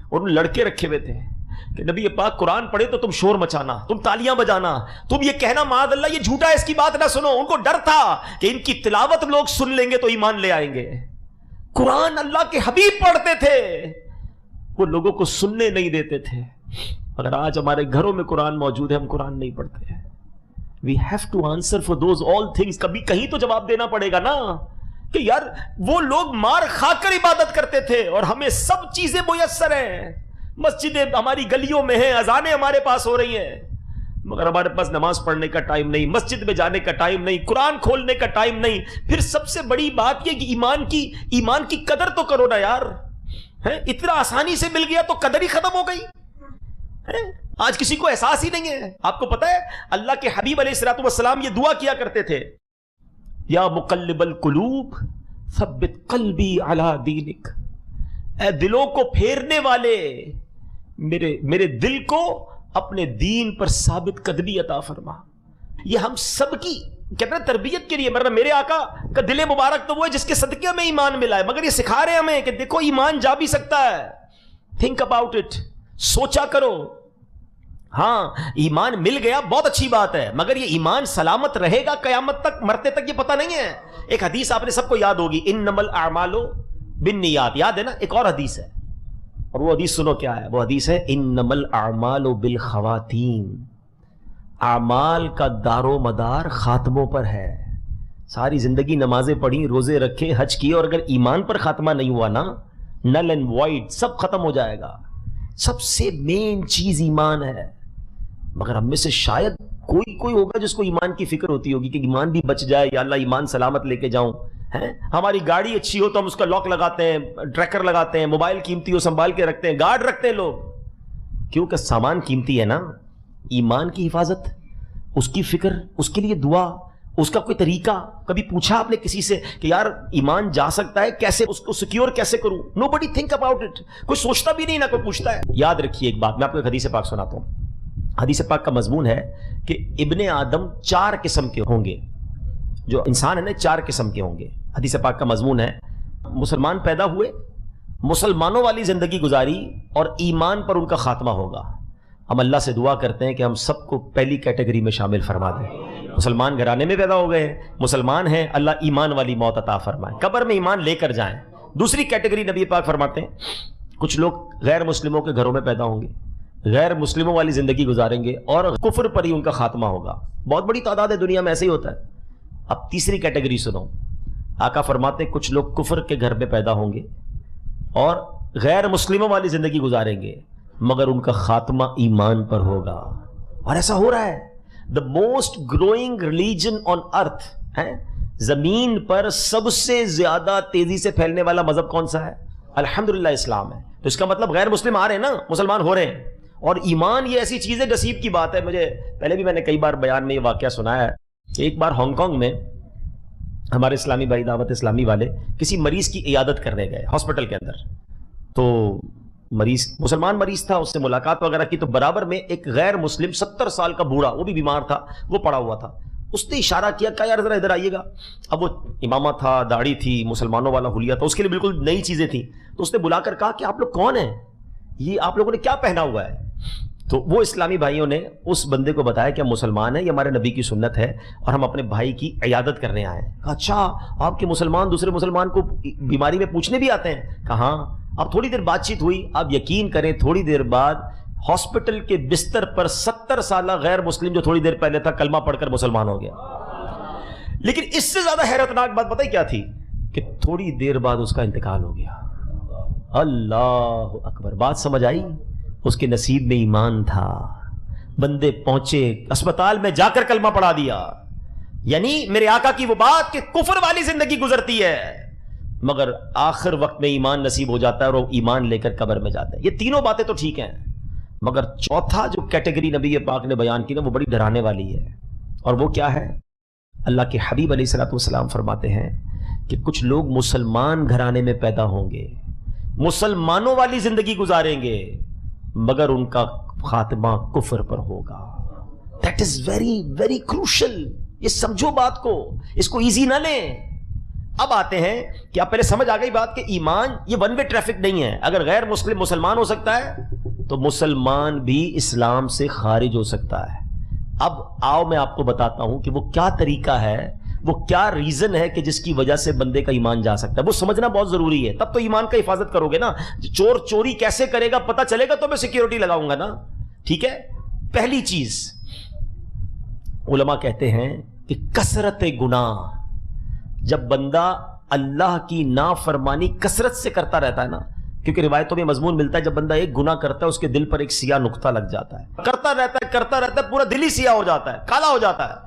A: اور لڑکے رکھے ہوئے تھے کہ نبی پاک قرآن پڑھے تو تم شور مچانا، تم تالیاں بجانا، تم یہ کہنا معاذ اللہ یہ جھوٹا ہے، اس کی بات نہ سنو۔ ان کو ڈر تھا کہ ان کی تلاوت لوگ سن لیں گے تو ایمان لے آئیں گے۔ قرآن اللہ کے حبیب پڑھتے تھے، وہ لوگوں کو سننے نہیں دیتے تھے۔ اگر آج ہمارے گھروں میں قرآن موجود ہے، ہم قرآن نہیں پڑھتے ہیں۔ We have to answer for those all things۔ کبھی کہیں تو جواب دینا پڑے گا نا کہ یار وہ لوگ مار کھا کر عبادت کرتے تھے اور ہمیں سب چیزیں میسر ہیں، مسجدیں ہماری گلیوں میں ہیں، اذانیں ہمارے پاس ہو رہی ہیں، مگر ہمارے پاس نماز پڑھنے کا ٹائم نہیں، مسجد میں جانے کا ٹائم نہیں، قرآن کھولنے کا ٹائم نہیں۔ پھر سب سے بڑی بات یہ کہ ایمان کی قدر تو کرو نا یار۔ اتنا آسانی سے مل گیا تو قدر ہی ختم ہو گئی۔ آج کسی کو احساس ہی نہیں ہے۔ آپ کو پتا ہے اللہ کے حبیب علیہ الصلوۃ والسلام یہ دعا کیا کرتے تھے، یا مقلب القلوب ثبت قلبی علی دینک، اے دلوں کو پھیرنے والے میرے دل کو اپنے دین پر ثابت قدمی عطا فرما۔ یہ ہم سب کی کہتے ہیں تربیت کے لیے، میرے آقا کا دل مبارک تو وہ ہے جس کے صدقے میں ایمان ملا ہے، مگر یہ سکھا رہے ہیں ہمیں کہ دیکھو ایمان جا بھی سکتا ہے، تھنک اباؤٹ اٹ، سوچا کرو۔ ہاں ایمان مل گیا بہت اچھی بات ہے، مگر یہ ایمان سلامت رہے گا قیامت تک، مرتے تک یہ پتہ نہیں ہے۔ ایک حدیث آپ نے سب کو یاد ہوگی، انما الاعمال بالنیات، یاد ہے نا؟ ایک اور حدیث ہے، اور وہ حدیث سنو کیا ہے، وہ حدیث ہے انما الاعمال بالخواتیم، اعمال کا دار و مدار خاتموں پر ہے۔ ساری زندگی نمازیں پڑھی، روزے رکھے، حج کیے، اور اگر ایمان پر خاتمہ نہیں ہوا نا، نل اینڈ وائڈ، سب ختم ہو جائے گا۔ سب سے مین چیز ایمان ہے، مگر ہم میں سے شاید کوئی ہوگا جس کو ایمان کی فکر ہوتی ہوگی کہ ایمان بھی بچ جائے، یا اللہ ایمان سلامت لے کے جاؤں۔ ہماری گاڑی اچھی ہو تو ہم اس کا لاک لگاتے ہیں، ٹریکر لگاتے ہیں، موبائل قیمتی ہو سنبھال کے رکھتے ہیں، گارڈ رکھتے ہیں لوگ، کیونکہ سامان قیمتی ہے نا۔ ایمان کی حفاظت، اس کی فکر، اس کے لیے دعا، اس کا کوئی طریقہ کبھی پوچھا آپ نے کسی سے کہ یار ایمان جا سکتا ہے، کیسے اس کو سیکیور کیسے کروں؟ نو بڈی تھنک اباؤٹ اٹ، کوئی سوچتا بھی نہیں، نہ کوئی پوچھتا ہے۔ یاد رکھیے ایک بات، میں آپ کو ایک حدیث پاک سناتا ہوں۔ حدیث پاک کا مضمون ہے کہ ابن آدم 4 قسم کے ہوں گے، جو انسان ہے نا 4 قسم کے ہوں گے۔ حدیث پاک کا مضمون ہے مسلمان پیدا ہوئے، مسلمانوں والی زندگی گزاری، اور ایمان پر ان کا خاتمہ ہوگا۔ ہم اللہ سے دعا کرتے ہیں کہ ہم سب کو پہلی کیٹیگری میں شامل فرما دیں۔ مسلمان گھرانے میں پیدا ہو گئے ہیں، مسلمان ہیں، اللہ ایمان والی موت عطا فرمائے، قبر میں ایمان لے کر جائیں۔ دوسری کیٹیگری نبی پاک فرماتے ہیں کچھ لوگ غیر مسلموں کے گھروں میں پیدا ہوں گے، غیر مسلموں والی زندگی گزاریں گے، اور کفر پر ہی ان کا خاتمہ ہوگا۔ بہت بڑی تعداد ہے دنیا میں، ایسے ہی ہوتا ہے۔ اب تیسری کیٹیگری سنو، آقا فرماتے ہیں کچھ لوگ کفر کے گھر میں پیدا ہوں گے اور غیر مسلموں والی زندگی گزاریں گے، مگر ان کا خاتمہ ایمان پر ہوگا۔ اور ایسا ہو رہا ہے۔ The most growing religion on earth ہے، زمین پر سب سے زیادہ تیزی سے پھیلنے والا مذہب کون سا ہے؟ الحمدللہ اسلام ہے۔ تو اس کا مطلب غیر مسلم آ رہے ہیں نا، مسلمان ہو رہے ہیں۔ اور ایمان یہ ایسی چیز ہے، نصیب کی بات ہے۔ مجھے پہلے بھی میں نے کئی بار بیان میں یہ واقعہ سنایا ہے کہ ایک بار ہانگ کانگ میں ہمارے اسلامی بھائی دعوت اسلامی والے کسی مریض کی عیادت کرنے گئے ہاسپٹل کے اندر، تو مریض مسلمان مریض تھا، اس سے ملاقات وغیرہ کی، تو برابر میں ایک غیر مسلم 70 سال کا بوڑھا، وہ بھی بیمار تھا، وہ پڑا ہوا تھا۔ اس نے اشارہ کیا کہ یار ذرا ادھر آئیے گا۔ اب وہ امامہ تھا، داڑھی تھی، مسلمانوں والا حلیہ تھا، اس کے لیے بالکل نئی چیزیں تھیں۔ تو اس نے بلا کر کہا کہ آپ لوگ کون ہیں، یہ آپ لوگوں نے کیا پہنا ہوا ہے؟ تو وہ اسلامی بھائیوں نے اس بندے کو بتایا کہ ہم مسلمان ہیں، یہ ہمارے نبی کی سنت ہے اور ہم اپنے بھائی کی عیادت کرنے آئے ہیں۔ کہا اچھا، آپ کے مسلمان دوسرے مسلمان کو بیماری میں پوچھنے بھی آتے ہیں؟ کہا ہاں۔ اب تھوڑی دیر بات چیت ہوئی، آپ یقین کریں تھوڑی دیر بعد ہاسپٹل کے بستر پر 70 سالہ غیر مسلم جو تھوڑی دیر پہلے تھا کلمہ پڑھ کر مسلمان ہو گیا۔ لیکن اس سے زیادہ حیرتناک بات پتہ ہے کیا تھی؟ کہ تھوڑی دیر بعد اس کا انتقال ہو گیا۔ اللہ اکبر! بات سمجھ آئی؟ اس کے نصیب میں ایمان تھا، بندے پہنچے اسپتال میں جا کر کلمہ پڑھا دیا۔ یعنی میرے آقا کی وہ بات کہ کفر والی زندگی گزرتی ہے مگر آخر وقت میں ایمان نصیب ہو جاتا ہے اور وہ ایمان لے کر قبر میں جاتا ہے۔ یہ تینوں باتیں تو ٹھیک ہیں، مگر چوتھا جو کیٹیگری نبی پاک نے بیان کی نا، وہ بڑی ڈرانے والی ہے۔ اور وہ کیا ہے؟ اللہ کے حبیب علیہ الصلوۃ والسلام فرماتے ہیں کہ کچھ لوگ مسلمان گھرانے میں پیدا ہوں گے مسلمانوں والی زندگی گزاریں گے مگر ان کا خاتمہ کفر پر ہوگا. That is very very crucial. یہ سمجھو بات کو, اس کو ایزی نہ لیں. اب آتے ہیں کہ آپ پہلے سمجھ آ گئی بات کہ ایمان یہ ون وے ٹریفک نہیں ہے. اگر غیر مسلم مسلمان ہو سکتا ہے تو مسلمان بھی اسلام سے خارج ہو سکتا ہے. اب آؤ میں آپ کو بتاتا ہوں کہ وہ کیا طریقہ ہے, وہ کیا ریزن ہے کہ جس کی وجہ سے بندے کا ایمان جا سکتا ہے. وہ سمجھنا بہت ضروری ہے, تب تو ایمان کا حفاظت کرو گے نا. چور چوری کیسے کرے گا پتہ چلے گا تو میں سیکیورٹی لگاؤں گا نا. ٹھیک ہے, پہلی چیز علماء کہتے ہیں کہ کثرت گناہ. جب بندہ اللہ کی نافرمانی کثرت سے کرتا رہتا ہے نا, کیونکہ روایتوں میں مضمون ملتا ہے جب بندہ ایک گناہ کرتا ہے اس کے دل پر ایک سیاہ نقطہ لگ جاتا ہے, کرتا رہتا ہے پورا دل ہی سیاہ ہو جاتا ہے, کالا ہو جاتا ہے.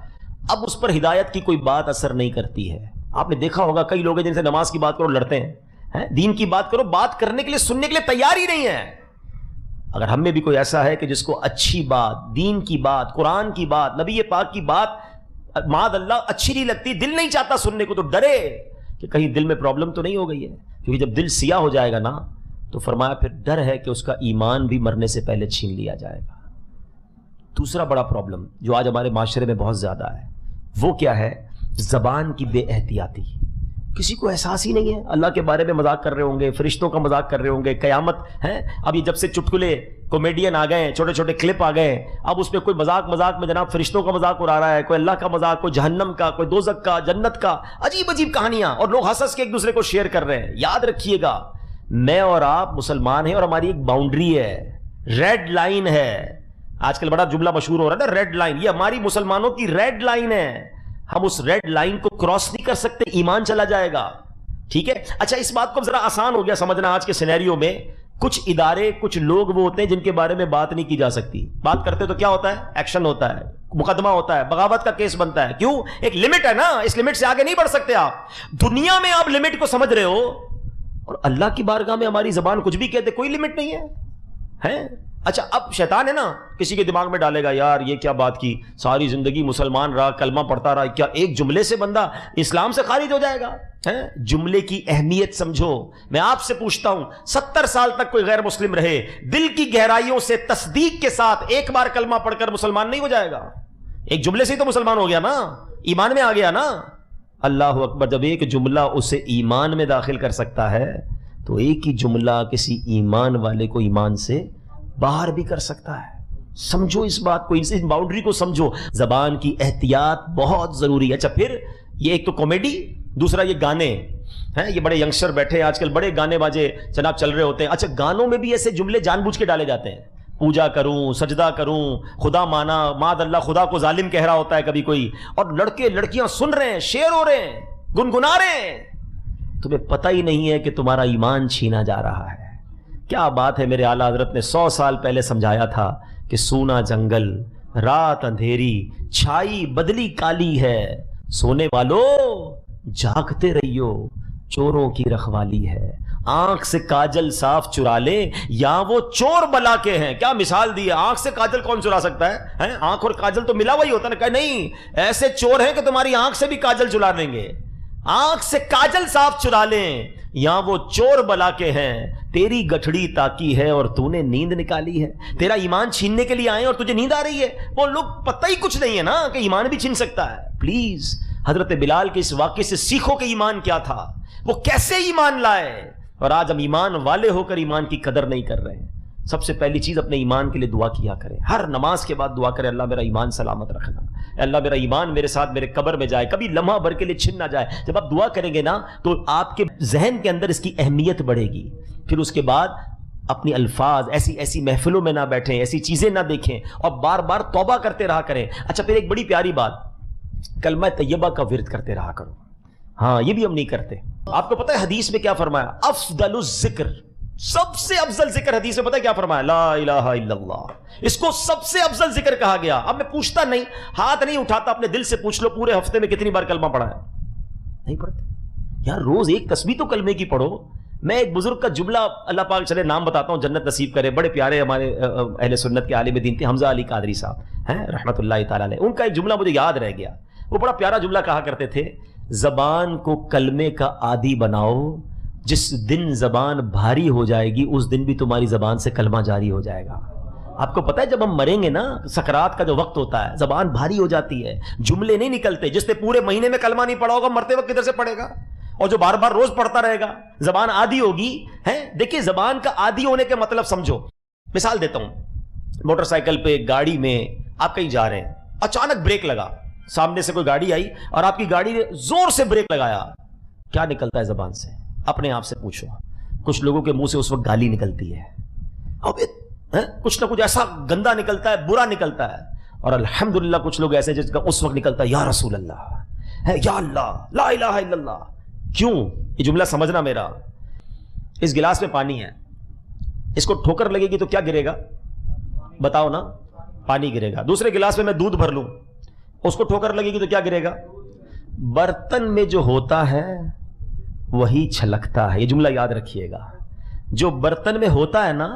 A: اب اس پر ہدایت کی کوئی بات اثر نہیں کرتی ہے. آپ نے دیکھا ہوگا کئی لوگ ہیں جن سے نماز کی بات کرو لڑتے ہیں, دین کی بات کرو بات کرنے کے لیے سننے کے لیے تیار ہی نہیں ہے. اگر ہم میں بھی کوئی ایسا ہے کہ جس کو اچھی بات, دین کی بات, قرآن کی بات, نبی پاک کی بات معاذ اللہ اچھی نہیں لگتی, دل نہیں چاہتا سننے کو, تو ڈرے کہ کہیں دل میں پرابلم تو نہیں ہو گئی ہے. کیونکہ جب دل سیاہ ہو جائے گا نا تو فرمایا پھر ڈر ہے کہ اس کا ایمان بھی مرنے سے پہلے چھین لیا جائے گا. دوسرا بڑا پرابلم جو آج ہمارے معاشرے میں بہت زیادہ ہے وہ کیا ہے؟ زبان کی بے احتیاطی. کسی کو احساس ہی نہیں ہے. اللہ کے بارے میں مذاق کر رہے ہوں گے, فرشتوں کا مذاق کر رہے ہوں گے, قیامت ہے. اب یہ جب سے چٹکلے کامیڈین آ گئے, چھوٹے چھوٹے کلپ آ گئے, اب اس پہ کوئی مذاق میں جناب فرشتوں کا مذاق اڑا رہا ہے, کوئی اللہ کا مذاق, کوئی جہنم کا, کوئی دوزخ کا, جنت کا, عجیب عجیب کہانیاں, اور لوگ ہنس کے ایک دوسرے کو شیئر کر رہے ہیں. یاد رکھیے گا میں اور آپ مسلمان ہیں اور ہماری ایک باؤنڈری ہے, ریڈ لائن ہے. آج کل بڑا جملہ مشہور ہو رہا ہے نا, ریڈ لائن. یہ ہماری مسلمانوں کی ریڈ لائن ہے. ہم اس ریڈ لائن کو کراس نہیں کر سکتے, ایمان چلا جائے گا. ٹھیک ہے, اچھا اس بات کو ذرا آسان ہو گیا سمجھنا آج کے سینیریو میں. کچھ ادارے, کچھ لوگ وہ ہوتے ہیں جن کے بارے میں بات نہیں کی جا سکتی. بات کرتے تو کیا ہوتا ہے؟ ایکشن ہوتا ہے, مقدمہ ہوتا ہے, بغاوت کا کیس بنتا ہے. کیوں؟ ایک لمٹ ہے نا, اس لمٹ سے آگے نہیں بڑھ سکتے آپ. دنیا میں آپ لمٹ کو سمجھ رہے ہو اور اللہ کی بارگاہ میں ہماری زبان کچھ بھی کہتے, کوئی لمٹ نہیں ہے. اچھا اب شیطان ہے نا, کسی کے دماغ میں ڈالے گا یار یہ کیا بات کی, ساری زندگی مسلمان رہا, کلمہ پڑھتا رہا, کیا ایک جملے سے بندہ اسلام سے خارج ہو جائے گا؟ جملے کی اہمیت سمجھو. میں آپ سے پوچھتا ہوں 70 سال تک کوئی غیر مسلم رہے, دل کی گہرائیوں سے تصدیق کے ساتھ ایک بار کلمہ پڑھ کر مسلمان نہیں ہو جائے گا؟ ایک جملے سے ہی تو مسلمان ہو گیا نا, ایمان میں آ گیا نا. اللہ اکبر. جب ایک جملہ اسے ایمان میں داخل کر سکتا ہے تو ایک ہی جملہ کسی ایمان والے کو ایمان سے باہر بھی کر سکتا ہے. سمجھو اس بات کو, اس باؤنڈری کو سمجھو. زبان کی احتیاط بہت ضروری ہے. اچھا پھر یہ ایک تو کامیڈی, دوسرا یہ گانے ہیں. یہ بڑے ینگسٹر بیٹھے آج کل, بڑے گانے باجے جناب چل رہے ہوتے ہیں. اچھا گانوں میں بھی ایسے جملے جان بوجھ کے ڈالے جاتے ہیں, پوجا کروں, سجدہ کروں, خدا مانا, معاذ اللہ خدا کو ظالم کہہ رہا ہوتا ہے کبھی کوئی, اور لڑکے لڑکیاں سن رہے ہیں, شعر ہو رہے ہیں, گنگنا رہے ہیں. تمہیں پتہ ہی نہیں ہے کہ تمہارا ایمان چھینا جا رہا ہے. کیا بات ہے, میرے اعلیٰ حضرت نے 100 سال پہلے سمجھایا تھا کہ سونا جنگل, رات اندھیری, چھائی بدلی کالی ہے, سونے والو جاگتے رہیو, چوروں کی رکھوالی ہے. آنکھ سے کاجل صاف چرا لے یا وہ چور بلا کے ہیں. کیا مثال دی ہے, آنکھ سے کاجل کون چرا سکتا ہے؟ آنکھ اور کاجل تو ملا وہی ہوتا ہے نا. کہ نہیں, ایسے چور ہیں کہ تمہاری آنکھ سے بھی کاجل چرا لیں گے. آنکھ سے کاجل صاف چرا لیں یا وہ چور بلا کے ہیں. تیری گٹھڑی تاکی ہے اور تو نے نیند نکالی ہے. تیرا ایمان چھیننے کے لیے آئے اور تجھے نیند آ رہی ہے. وہ لوگ پتہ ہی کچھ نہیں ہے نا کہ ایمان بھی چھین سکتا ہے. پلیز حضرت بلال کے اس واقعے سے سیکھو کہ ایمان کیا تھا, وہ کیسے ایمان لائے. اور آج ہم ایمان والے ہو کر ایمان کی قدر نہیں کر رہے ہیں. سب سے پہلی چیز اپنے ایمان کے لیے دعا کیا کریں. ہر نماز کے بعد دعا کریں, اللہ میرا ایمان سلامت رکھنا, اللہ میرا ایمان میرے ساتھ میرے قبر میں جائے, کبھی لمحہ بھر کے لیے چھن نہ جائے. جب آپ دعا کریں گے نا تو آپ کے ذہن کے اندر اس کی اہمیت بڑھے گی. پھر اس کے بعد اپنی الفاظ ایسی محفلوں میں نہ بیٹھیں, ایسی چیزیں نہ دیکھیں, اور بار بار توبہ کرتے رہا کریں. اچھا پھر ایک بڑی پیاری بات, کلمہ طیبہ کا ورد کرتے رہا کرو. ہاں یہ بھی ہم نہیں کرتے. آپ کو پتہ ہے حدیث میں کیا فرمایا؟ افضل الذکر, سب سے افضل ذکر حدیث میں پتہ ہے کیا فرمایا؟ لا الہ الا اللہ. اس کو سب سے افضل ذکر کہا گیا. اب میں پوچھتا نہیں, ہاتھ نہیں اٹھاتا, اپنے دل سے پوچھ لو پورے ہفتے میں کتنی بار کلمہ پڑھا ہے؟ نہیں پڑھتے یار. روز ایک تسبیح تو کلمے کی پڑھو. میں ایک بزرگ کا جملہ, اللہ پاک چلے نام بتاتا ہوں, جنت نصیب کرے, بڑے پیارے ہمارے اہل سنت کے عالم دین تھے, حمزہ علی قادری صاحب ہیں رحمت اللہ تعالیٰ علیہ. ان کا ایک جملہ مجھے یاد رہ گیا. وہ بڑا پیارا جملہ کہا کرتے تھے, زبان کو کلمے کا عادی بناؤ, جس دن زبان بھاری ہو جائے گی اس دن بھی تمہاری زبان سے کلمہ جاری ہو جائے گا. آپ کو پتا ہے جب ہم مریں گے نا, سکرات کا جو وقت ہوتا ہے, زبان بھاری ہو جاتی ہے, جملے نہیں نکلتے. جس نے پورے مہینے میں کلمہ نہیں پڑھا ہوگا مرتے وقت کدھر سے پڑھے گا, اور جو بار بار روز پڑھتا رہے گا زبان عادی ہوگی. دیکھیے زبان کا عادی ہونے کے مطلب سمجھو. مثال دیتا ہوں, موٹر سائیکل پہ گاڑی میں آپ کہیں جا رہے ہیں, اچانک بریک لگا, سامنے سے کوئی گاڑی آئی اور آپ کی گاڑی نے زور سے بریک لگایا, کیا نکلتا ہے زبان سے؟ اپنے آپ سے پوچھو. کچھ لوگوں کے منہ سے اس وقت گالی نکلتی ہے, اب کچھ نہ کچھ ایسا گندا نکلتا ہے, برا نکلتا ہے. اور الحمدللہ کچھ لوگ ایسے جس کا اس وقت نکلتا ہے یا رسول اللہ, یا اللہ, لا الہ الا اللہ. کیوں؟ یہ جملہ سمجھنا میرا. اس گلاس میں پانی ہے, اس کو ٹھوکر لگے گی تو کیا گرے گا؟ بتاؤ نا, پانی گرے گا. دوسرے گلاس میں میں دودھ بھر لوں, اس کو ٹھوکر لگے گی تو کیا گرے گا؟ برتن میں جو ہوتا ہے وہی چھلکتا ہے. یہ جملہ یاد رکھیے گا, جو برتن میں ہوتا ہے نا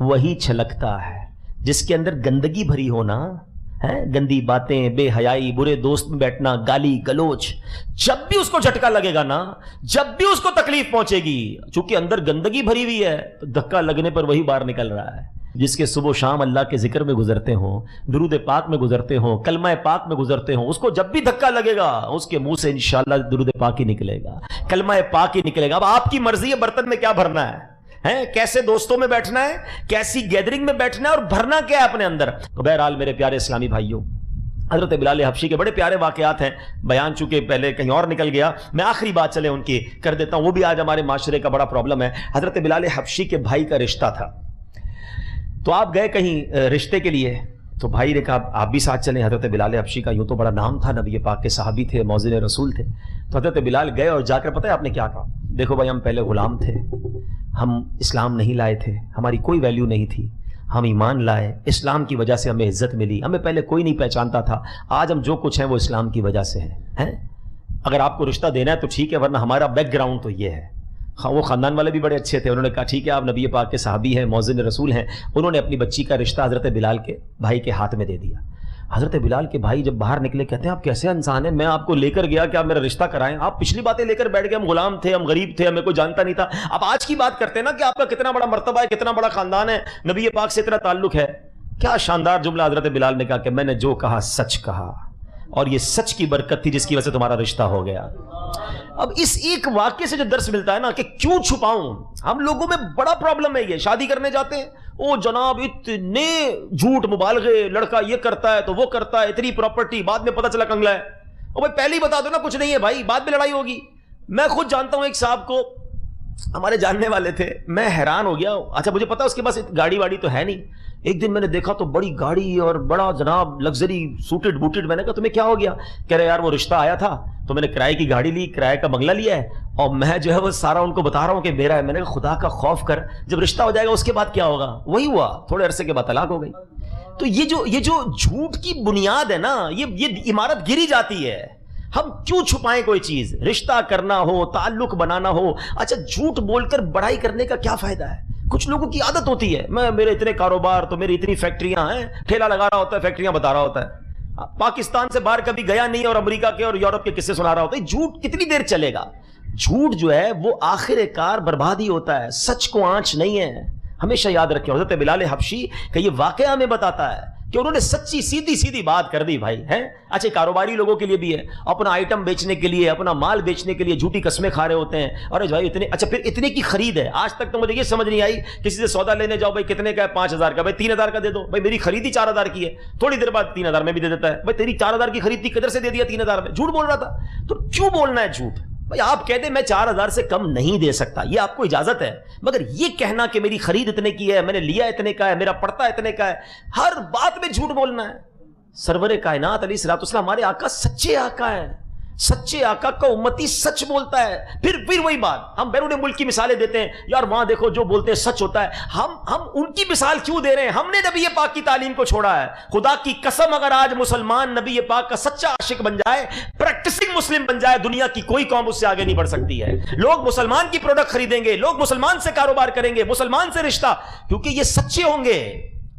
A: وہی چھلکتا ہے. جس کے اندر گندگی بھری ہونا ہے, گندی باتیں, بے حیائی, برے دوست میں بیٹھنا, گالی گلوچ, جب بھی اس کو جھٹکا لگے گا نا, جب بھی اس کو تکلیف پہنچے گی, چونکہ اندر گندگی بھری ہوئی ہے تو دھکا لگنے پر وہی باہر نکل رہا ہے. جس کے صبح و شام اللہ کے ذکر میں گزرتے ہوں, درود پاک میں گزرتے ہوں, کلمہ پاک میں گزرتے ہوں, اس کو جب بھی دھکا لگے گا اس کے منہ سے انشاءاللہ درود پاک ہی نکلے گا, کلمہ پاک ہی نکلے گا. اب آپ کی مرضی ہے برتن میں کیا بھرنا ہے, کیسے دوستوں میں بیٹھنا ہے, کیسی گیدرنگ میں بیٹھنا ہے, اور بھرنا کیا ہے اپنے اندر. تو بہرحال میرے پیارے اسلامی بھائیوں, حضرت بلال حبشی کے بڑے پیارے واقعات ہیں. بیان چونکہ پہلے کہیں اور نکل گیا, میں آخری بات چلے ان کی کر دیتا ہوں, وہ بھی آج ہمارے معاشرے کا بڑا پرابلم ہے. حضرت بلال حبشی کے بھائی کا رشتہ تھا, تو آپ گئے کہیں رشتے کے لیے, تو بھائی نے کہا آپ بھی ساتھ چلیں. حضرت بلال حبشی کا یوں تو بڑا نام تھا, نبی پاک کے صحابی تھے, موذن رسول تھے. تو حضرت بلال گئے اور جا کر پتہ ہے آپ نے کیا کہا؟ دیکھو بھائی, ہم پہلے غلام تھے, ہم اسلام نہیں لائے تھے, ہماری کوئی ویلیو نہیں تھی, ہم ایمان لائے, اسلام کی وجہ سے ہمیں عزت ملی, ہمیں پہلے کوئی نہیں پہچانتا تھا, آج ہم جو کچھ ہیں وہ اسلام کی وجہ سے ہیں. اگر آپ کو رشتہ دینا ہے تو ٹھیک ہے, ورنہ ہمارا بیک گراؤنڈ تو یہ ہے. وہ خاندان والے بھی بڑے اچھے تھے, انہوں نے کہا ٹھیک ہے آپ نبی پاک کے صحابی ہیں, موذن رسول ہیں. انہوں نے اپنی بچی کا رشتہ حضرت بلال کے بھائی کے ہاتھ میں دے دیا. حضرت بلال کے بھائی جب باہر نکلے کہتے ہیں آپ کیسے انسان ہیں, میں آپ کو لے کر گیا کہ آپ میرا رشتہ کرائیں, آپ پچھلی باتیں لے کر بیٹھ گئے, ہم غلام تھے, ہم غریب تھے, ہمیں کوئی جانتا نہیں تھا. آپ آج کی بات کرتے ہیں نا کہ آپ کا کتنا بڑا مرتبہ ہے, کتنا بڑا خاندان ہے, نبی پاک سے اتنا تعلق ہے. کیا شاندار جملہ حضرت بلال نے کہا کہ میں نے جو کہا سچ کہا, اور یہ سچ کی برکت تھی جس کی وجہ سے تمہارا رشتہ ہو گیا. اب اس ایک واقعے سے جو درس ملتا ہے نا کہ کیوں چھپاؤں, ہم لوگوں میں بڑا پرابلم ہے. یہ شادی کرنے جاتے ہیں, او جناب اتنے جھوٹ مبالغے, لڑکا یہ کرتا ہے تو وہ کرتا ہے, اتنی پراپرٹی, بعد میں پتہ چلا کنگلا ہے. او بھائی پہلے ہی بتا دو نا کچھ نہیں ہے بھائی, بعد میں لڑائی ہوگی. میں خود جانتا ہوں ایک صاحب کو, ہمارے جاننے والے تھے, میں حیران ہو گیا. اچھا مجھے پتا اس کے پاس گاڑی واڑی تو ہے نہیں. ایک دن میں نے دیکھا تو بڑی گاڑی اور بڑا جناب لگژری سوٹڈ بوٹڈ. میں نے کہا تمہیں کیا ہو گیا؟ کہہ رہے یار وہ رشتہ آیا تھا تو میں نے کرائے کی گاڑی لی, کرائے کا بنگلہ لیا ہے, اور میں جو ہے وہ سارا ان کو بتا رہا ہوں کہ میرا ہے. میں نے کہا خدا کا خوف کر, جب رشتہ ہو جائے گا اس کے بعد کیا ہوگا؟ وہی ہوا, تھوڑے عرصے کے بعد طلاق ہو گئی. تو یہ جو جھوٹ کی بنیاد ہے نا, یہ عمارت گری جاتی ہے. ہم کیوں چھپائیں کوئی چیز؟ رشتہ کرنا ہو, تعلق بنانا ہو, اچھا جھوٹ بول کر بڑائی کرنے کا کیا فائدہ ہے؟ کچھ لوگوں کی عادت ہوتی ہے, میرے اتنے کاروبار تو میری اتنی فیکٹریاں ہیں, ٹھیلا لگا رہا ہوتا ہے, فیکٹریاں بتا رہا ہوتا ہے, پاکستان سے باہر کبھی گیا نہیں اور امریکہ کے اور یورپ کے قصے سنا رہا ہوتا ہے. جھوٹ کتنی دیر چلے گا؟ جھوٹ جو ہے وہ آخر کار برباد ہی ہوتا ہے, سچ کو آنچ نہیں ہے. ہمیشہ یاد رکھیں, حضرت بلال حبشی کا یہ واقعہ ہمیں بتاتا ہے کہ انہوں نے سچی سیدھی بات کر دی بھائی. ہیں اچھا کاروباری لوگوں کے لیے بھی ہے, اپنا آئٹم بیچنے کے لیے, اپنا مال بیچنے کے لیے جھوٹی قسمیں کھا رہے ہوتے ہیں. ارے بھائی اتنے, اچھا پھر اتنے کی خرید ہے. آج تک تو مجھے یہ سمجھ نہیں آئی, کسی سے سودا لینے جاؤ بھائی کتنے کا ہے, 5,000 کا, بھائی 3,000 کا دے دو, بھائی میری خرید ہی 4,000 کی ہے, تھوڑی دیر بعد 3,000 میں بھی دے دیتا ہے. بھائی تیری 4,000 کی خرید تھی, کدھر سے دے دیا 3,000 میں؟ جھوٹ بول رہا تھا. تو کیوں بولنا ہے جھوٹ بھائی؟ آپ کہہ دیں میں 4,000 سے کم نہیں دے سکتا, یہ آپ کو اجازت ہے, مگر یہ کہنا کہ میری خرید اتنے کی ہے, میں نے لیا اتنے کا ہے, میرا پڑتا اتنے کا ہے, ہر بات میں جھوٹ بولنا ہے. سرور کائنات علیہ الصلوۃ والسلام ہمارے آقا سچے آقا ہیں, سچے آقا کا امتی سچ بولتا ہے. پھر وہی بات, ہم بیرون ملک کی مثالیں دیتے ہیں, یار وہاں دیکھو جو بولتے ہیں سچ ہوتا ہے. ہم ان کی مثال کیوں دے رہے ہیں؟ ہم نے نبی پاک کی تعلیم کو چھوڑا ہے. خدا کی قسم اگر آج مسلمان نبی پاک کا سچا عاشق بن جائے, پریکٹسنگ مسلم بن جائے, دنیا کی کوئی قوم اس سے آگے نہیں بڑھ سکتی ہے. لوگ مسلمان کی پروڈکٹ خریدیں گے, لوگ مسلمان سے کاروبار کریں گے, مسلمان سے رشتہ, کیونکہ یہ سچے ہوں گے.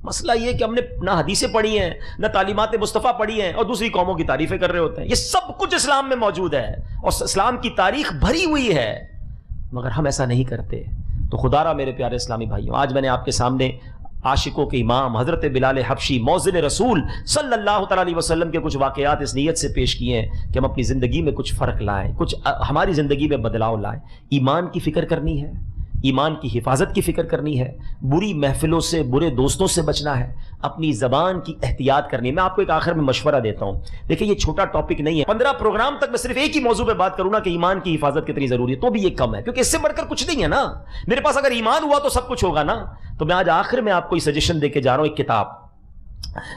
A: مسئلہ یہ کہ ہم نے نہ حدیثیں پڑھی ہیں, نہ تعلیمات مصطفیٰ پڑھی ہیں, اور دوسری قوموں کی تعریفیں کر رہے ہوتے ہیں. یہ سب کچھ اسلام میں موجود ہے, اور اسلام کی تاریخ بھری ہوئی ہے. مگر ہم ایسا نہیں کرتے. تو خدا را میرے پیارے اسلامی بھائیوں، آج میں نے آپ کے سامنے عاشقوں کے امام حضرت بلال حبشی موذن رسول صلی اللہ تعالیٰ علیہ وسلم کے کچھ واقعات اس نیت سے پیش کیے ہیں کہ ہم اپنی زندگی میں کچھ فرق لائیں، کچھ ہماری زندگی میں بدلاؤ لائیں. ایمان کی فکر کرنی ہے، ایمان کی حفاظت کی فکر کرنی ہے، بری محفلوں سے، برے دوستوں سے بچنا ہے، اپنی زبان کی احتیاط کرنی ہے. میں آپ کو ایک آخر میں مشورہ دیتا ہوں، دیکھیں یہ چھوٹا ٹاپک نہیں ہے، 15 پروگرام تک میں صرف ایک ہی موضوع پہ بات کروں نا کہ ایمان کی حفاظت کتنی ضروری ہے، تو بھی یہ کم ہے، کیونکہ اس سے بڑھ کر کچھ نہیں ہے نا. میرے پاس اگر ایمان ہوا تو سب کچھ ہوگا نا. تو میں آج آخر میں آپ کو یہ سجیشن دے کے جا رہا ہوں، ایک کتاب،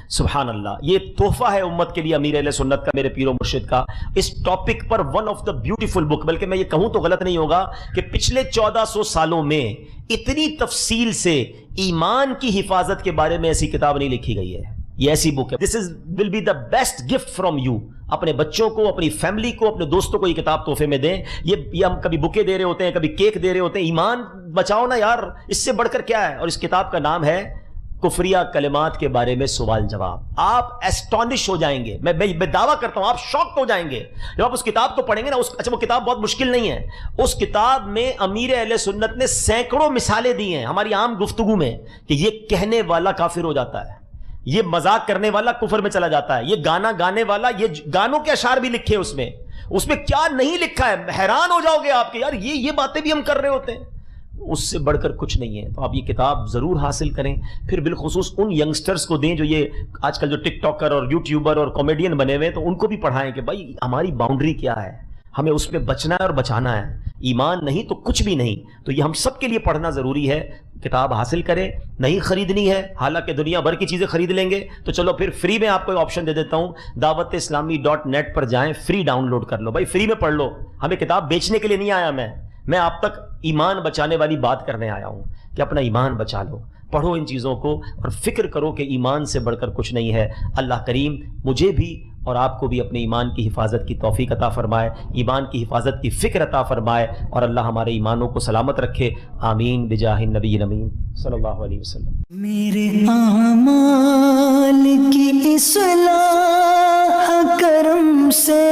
A: سبحان اللہ، یہ تحفہ ہے امت کے لیے امیر اہل سنت کا، میرے پیر و مرشد کا، اس ٹاپک پر one of the beautiful book, بلکہ میں یہ کہوں تو غلط نہیں ہوگا کہ پچھلے 1400 سالوں میں اتنی تفصیل سے ایمان کی حفاظت کے بارے میں ایسی کتاب نہیں لکھی گئی ہے. یہ ایسی بک ہے، this will be the best gift from you. اپنے بچوں کو، اپنی فیملی کو، اپنے دوستوں کو یہ کتاب تحفے میں دیں. یہ ہم کبھی بکے دے رہے ہوتے ہیں، کبھی کیک دے رہے ہوتے ہیں. ایمان بچاؤ نا یار، اس سے بڑھ کر کیا ہے. اور اس کتاب کا نام ہے کفریہ کلمات کے بارے میں سوال جواب. آپ ایسٹونش ہو جائیں گے، میں دعویٰ کرتا ہوں آپ شاکڈ ہو جائیں گے جب آپ اس کتاب کو پڑھیں گے نا. اچھا وہ کتاب بہت مشکل نہیں ہے، اس کتاب میں امیر اہل سنت نے سینکڑوں مثالیں دی ہیں ہماری عام گفتگو میں کہ یہ کہنے والا کافر ہو جاتا ہے، یہ مذاق کرنے والا کفر میں چلا جاتا ہے، یہ گانا گانے والا، یہ گانوں کے اشعار بھی لکھے اس میں کیا نہیں لکھا ہے. حیران ہو جاؤ گے آپ کے، یار یہ باتیں بھی ہم کر رہے ہوتے ہیں. اس سے بڑھ کر کچھ نہیں ہے. تو آپ یہ کتاب ضرور حاصل کریں. پھر بالخصوص ان ینگسٹرز کو دیں جو یہ آج کل جو ٹک ٹاکر اور یوٹیوبر اور کامیڈین بنے ہوئے ہیں، تو ان کو بھی پڑھائیں کہ بھائی ہماری باؤنڈری کیا ہے، ہمیں اس پہ بچنا ہے اور بچانا ہے. ایمان نہیں تو کچھ بھی نہیں. تو یہ ہم سب کے لیے پڑھنا ضروری ہے. کتاب حاصل کریں. نہیں خریدنی ہے، حالانکہ دنیا بھر کی چیزیں خرید لیں گے، تو چلو پھر فری میں آپ کو آپشن دے دیتا ہوں، dawat-islam.net پر جائیں، فری ڈاؤن لوڈ کر لو. بھائی فری میں پڑھ لو. ہمیں کتاب بیچنے کے لیے نہیں آیا میں آپ تک ایمان بچانے والی بات کرنے آیا ہوں کہ اپنا ایمان بچا لو. پڑھو ان چیزوں کو اور فکر کرو کہ ایمان سے بڑھ کر کچھ نہیں ہے. اللہ کریم مجھے بھی اور آپ کو بھی اپنے ایمان کی حفاظت کی توفیق عطا فرمائے، ایمان کی حفاظت کی فکر عطا فرمائے، اور اللہ ہمارے ایمانوں کو سلامت رکھے. آمین بجاہ النبی الامین صلی اللہ علیہ وسلم.
B: میرے اعمال کی اصلاح کرم سے